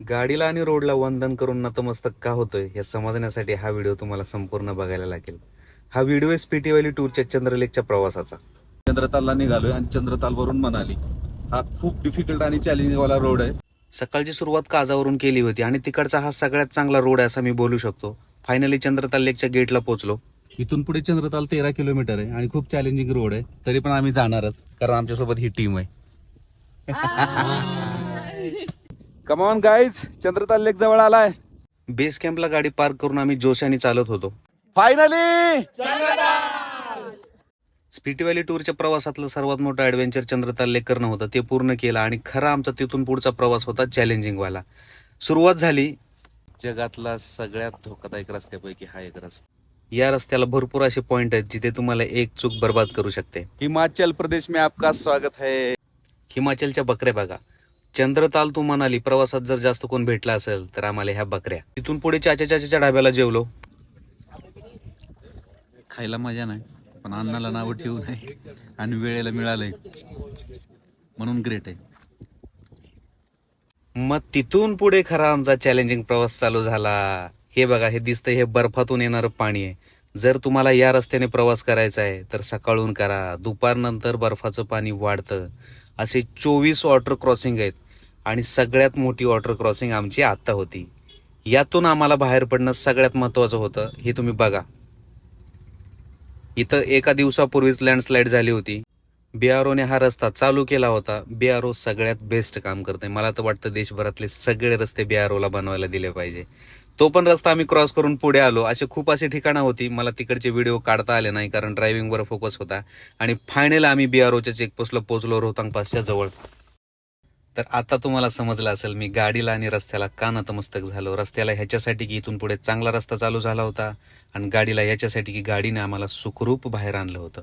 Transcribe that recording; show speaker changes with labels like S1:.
S1: गाडीला आणि रोडला वंदन करून नतमस्तक का होतोय हे समजण्यासाठी हा व्हिडिओ तुम्हाला संपूर्ण बघायला लागेल. हा व्हिडिओ आहे स्पिटी व्हॅली टूरच्या चंद्रलेकच्या प्रवासाचा. चंद्रतालला निघालोय आणि चंद्रतालवरून मनाली. हा खूप डिफिकल्ट आणि चॅलेंजिंग वाला रोड आहे. सकाळची सुरुवात काजावरून केली होती आणि तिकडचा हा सगळ्यात चांगला रोड आहे असं मी बोलू शकतो. फायनली चंद्रताल लेकच्या गेटला पोहोचलो. इथून पुढे चंद्रताल 13 किलोमीटर आहे आणि खूप चॅलेंजिंग रोड आहे. तरी पण आम्ही जाणारच कारण आमच्यासोबत ही टीम आहे. कम ऑन गाईज, चंद्रताल लेक जवळ आलाय. बेस कॅम्पला गाडी पार्क करून आम्ही जोशाने चालत होतो. फायनली स्पिटी व्हॅली टूरच्या प्रवासातलं सर्वात मोठं ऍडव्हेंचर चंद्रताल लेक करणं होतं. ते पूर्ण केलं आणि खरा आमचा तिथून पुढचा प्रवास होता चॅलेंजिंग वाला. सुरुवात झाली. जगातला सगळ्यात धोकादायक रस्त्यापैकी हा एक रस्ता. या रस्त्याला भरपूर असे पॉइंट आहेत जिथे तुम्हाला एक चूक बर्बाद करू शकते. हिमाचल प्रदेश में आपका स्वागत है. हिमाचलच्या बकऱ्या बघा. चंद्रताल तू मनाली प्रवासात जर जास्त कोण भेटला असेल तर आम्हाला ह्या बकऱ्या. तिथून पुढे चाच्याच्या ढाब्याला जेवलो. खायला मजा नाही पण अन्नाला नाव ठेवू नये आणि वेळेला मिळालंय म्हणून ग्रेट आहे. मग तिथून पुढे खरा आमचा चॅलेंजिंग प्रवास चालू झाला. हे बघा, हे दिसतंय, हे बर्फातून येणारं पाणी आहे. जर तुम्हाला या रस्त्याने प्रवास करायचा आहे तर सकाळून करा. दुपारनंतर बर्फाचं पाणी वाढतं. असे 24 वॉटर क्रॉसिंग आहेत आणि सगळ्यात मोठी वॉटर क्रॉसिंग आमची आत्ता होती. यातून आम्हाला बाहेर पडणं सगळ्यात महत्वाचं होतं. हे तुम्ही बघा, इथं एका दिवसापूर्वीच लँडस्लाईड झाली होती. बीआरओने हा रस्ता चालू केला होता. बीआरओ सगळ्यात बेस्ट काम करते. मला तर वाटतं देशभरातले सगळे रस्ते बीआरओला बनवायला दिले पाहिजे. तो पण रस्ता आम्ही क्रॉस करून पुढे आलो. अशी ठिकाणं होती, मला तिकडचे व्हिडिओ काढता आले नाही कारण ड्रायव्हिंगवर फोकस होता. आणि फायनल आम्ही बीआरओच्या चेकपोस्टला पोहोचलो रोहतांग पासच्या जवळ. तर आता तुम्हाला समजलं असेल मी गाडीला आणि रस्त्याला का नतमस्तक झालो. रस्त्याला ह्याच्यासाठी की इथून पुढे चांगला रस्ता चालू झाला होता आणि गाडीला याच्यासाठी की गाडीने आम्हाला सुखरूप बाहेर आणलं होतं.